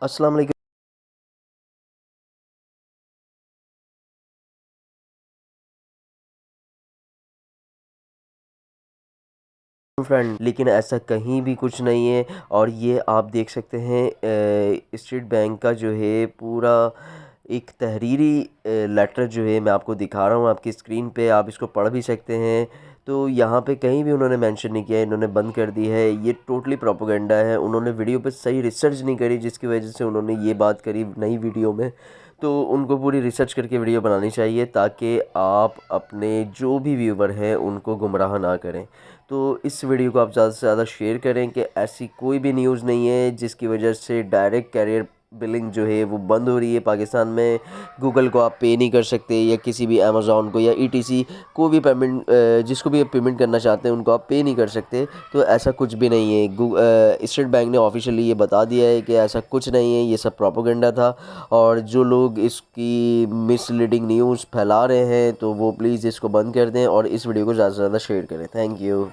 السلام علیکم فرینڈ، لیکن ایسا کہیں بھی کچھ نہیں ہے۔ اور یہ آپ دیکھ سکتے ہیں اسٹیٹ بینک کا جو ہے پورا ایک تحریری لیٹر جو ہے میں آپ کو دکھا رہا ہوں آپ کی اسکرین پہ، آپ اس کو پڑھ بھی سکتے ہیں۔ تو یہاں پہ کہیں بھی انہوں نے مینشن نہیں کیا ہے، انہوں نے بند کر دی ہے، یہ ٹوٹلی پروپیگنڈا ہے۔ انہوں نے ویڈیو پہ صحیح ریسرچ نہیں کری، جس کی وجہ سے انہوں نے یہ بات کری نئی ویڈیو میں۔ تو ان کو پوری ریسرچ کر کے ویڈیو بنانی چاہیے تاکہ آپ اپنے جو بھی ویور ہیں ان کو گمراہ نہ کریں۔ تو اس ویڈیو کو آپ زیادہ سے زیادہ شیئر کریں کہ ایسی کوئی بھی نیوز نہیں ہے جس کی وجہ سے ڈائریکٹ کیریئر بلنگ جو ہے وہ بند ہو رہی ہے پاکستان میں۔ گوگل کو آپ پے نہیں کر سکتے، یا کسی بھی امیزون کو یا ای ٹی سی کو بھی پیمنٹ، جس کو بھی آپ پیمنٹ کرنا چاہتے ہیں ان کو آپ پے نہیں کر سکتے۔ تو ایسا کچھ بھی نہیں ہے، اسٹیٹ بینک نے آفیشیلی یہ بتا دیا ہے کہ ایسا کچھ نہیں ہے، یہ سب پروپیگنڈا تھا۔ اور جو لوگ اس کی مس لیڈنگ نیوز پھیلا رہے ہیں تو وہ پلیز اس کو بند کر دیں اور اس ویڈیو کو زیادہ سے زیادہ شیئر کریں۔ Thank you.